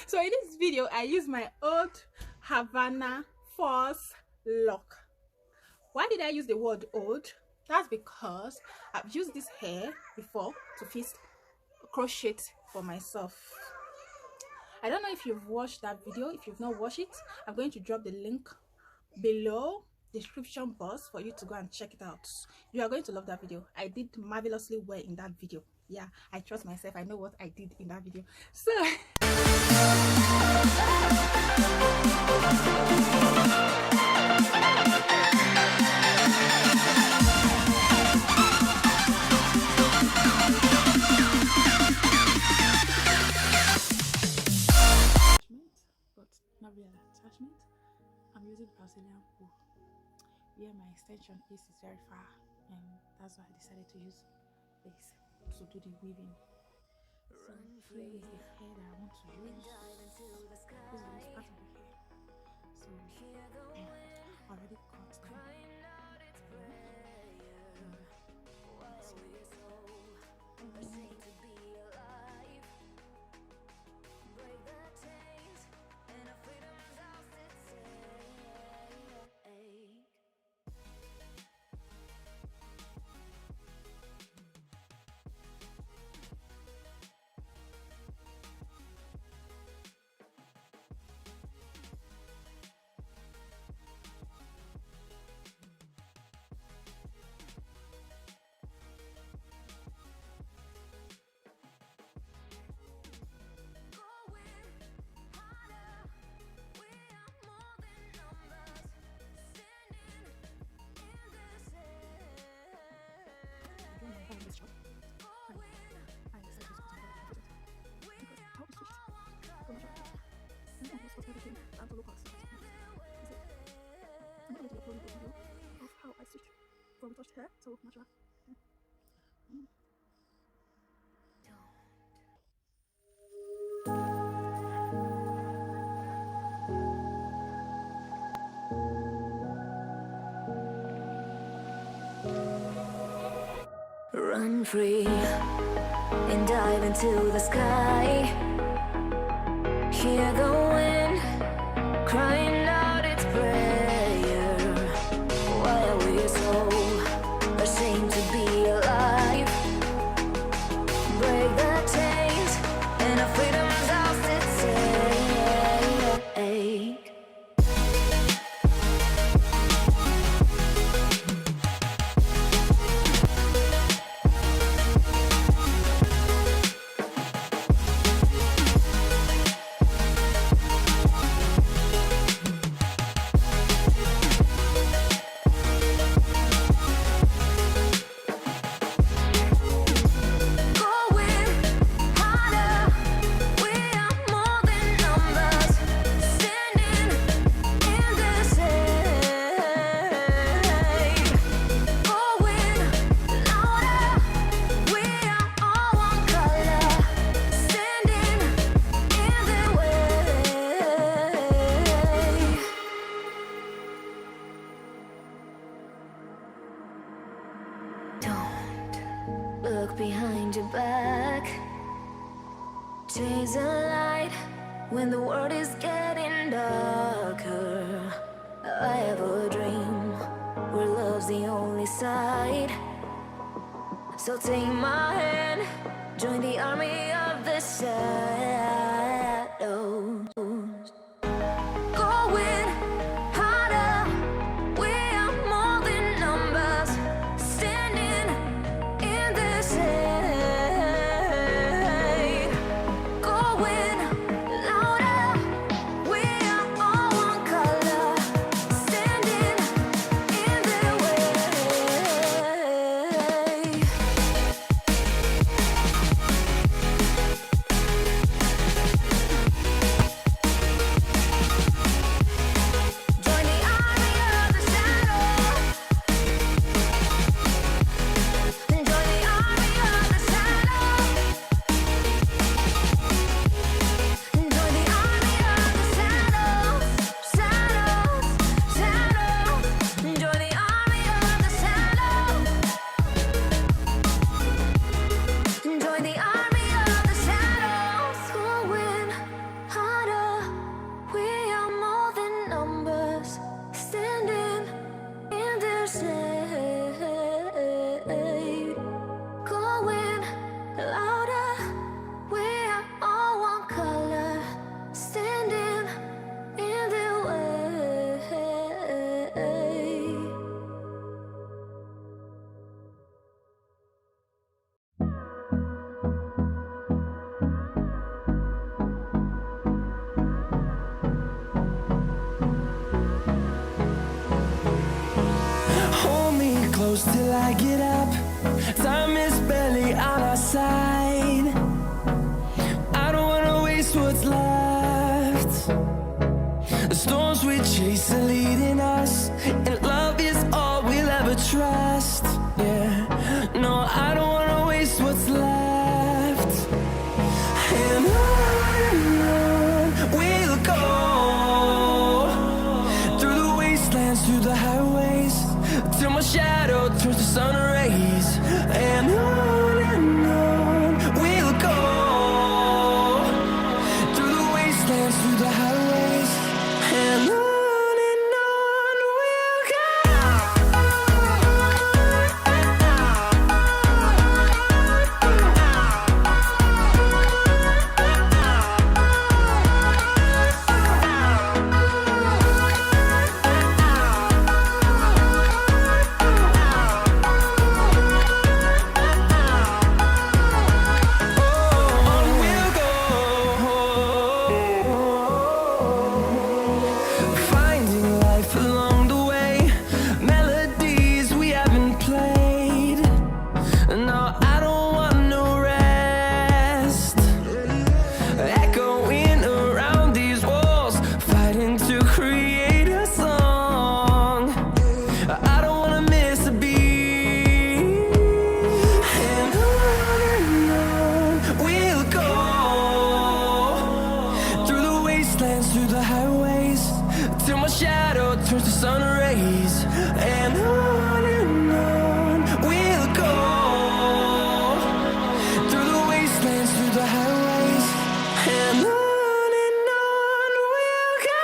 So in this video, I use my old Havana Faux Loc. Why did I use the word old? That's because I've used this hair before to fix crochet for myself. I don't know if you've watched that video. If you've not watched it, I'm going to drop the link below description box for you to go and check it out. You are going to love that video. I did marvelously well in that video. Yeah, I trust myself. I know what I did in that video. So but not really an attachment. I'm using Brazilian wool where my extension is very far, and that's why I decided to use this to do the weaving. So here is the hair that I want to use. This is the most part of the hair. So I already cut them. We touched hair, so natural. Run free and dive into the sky. Hear the wind crying out its prayer. Why are we so ashamed to be alive? Break the chains and our freedom's ours to take. Look behind your back. Chase a light when the world is getting darker. I have a dream where love's the only side. So take my hand, join the army of the shadows. Going harder, we are more than numbers. Standing in the shade. Going louder, we are all one color. Standing in the way. close till I get up. Time is barely on our side. I don't wanna waste what's left. The storms we chase are leading us, and love is all we'll ever trust. Yeah, no, I don't wanna waste what's left. And on we'll go, through the wastelands, through the highways, till my shadow turns to sun rays. And on we'll go, through the wastelands, through the highways, and on we'll go. Finding life along the way, melodies we haven't played. No, I don't want no rest. Echoing around these walls, fighting to create a song. I don't wanna miss a beat. And on we'll go, through the wastelands, through the highways, till my shadow turns to sun rays. And on we'll go, through the wastelands, through the highways, and on we'll go.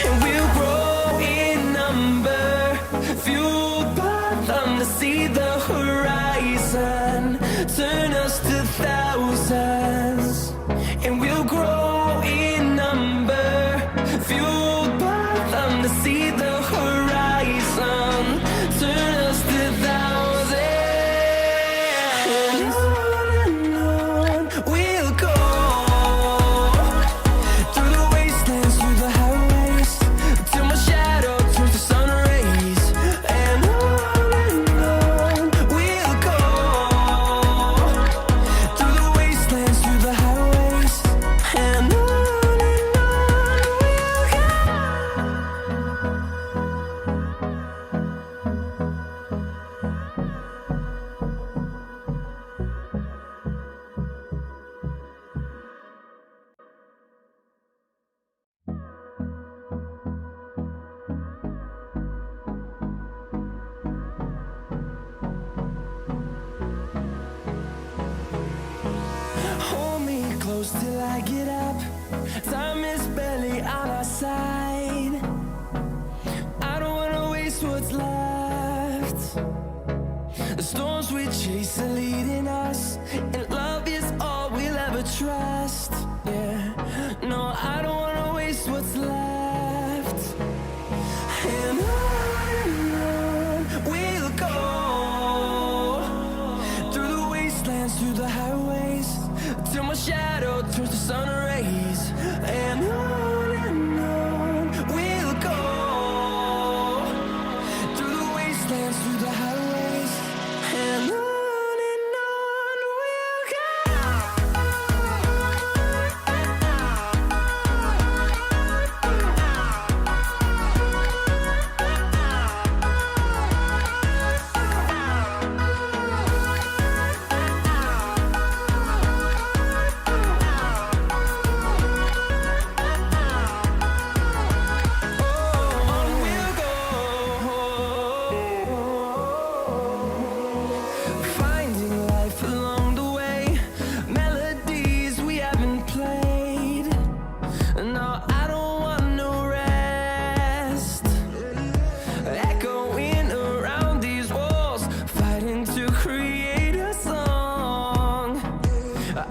And we'll grow in number, fueled by them to see the horizon, turn us to thousands. And we'll grow in number, fueled by them to see the horizon, turn us to thousands. And on we'll go, through the wastelands, through the highways, till my shadow turns to sun rays. And on we'll go, through the wastelands, through the highways, and on we'll go. Hold me close till I get up. Time is barely on our side. I don't wanna waste what's left. The storms we chase are leading us, and love is all we'll ever trust. Yeah, no, I don't wanna waste what's left. And on we'll go, through the wastelands, through the highways, till my shadow turns to sun rays. And on we'll go, through the wastelands, through the highways, and on we'll go.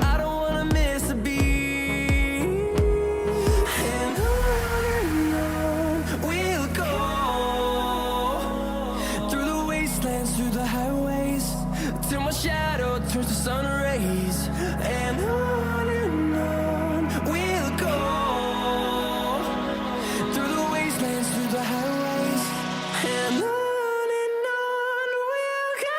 I don't wanna miss a beat. And my shadow turns to sun rays, and on we'll go through the wastelands, through the highways, and on we'll go.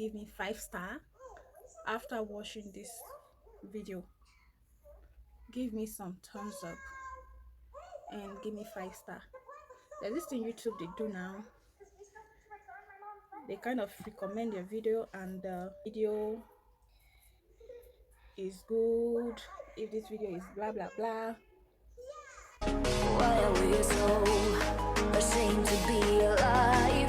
give me 5-star after watching this video. Give me some thumbs up and give me 5-star. There's this thing YouTube they do now. They kind of recommend your video, and the video is good if this video is blah blah blah. Why are we so ashamed to be alive?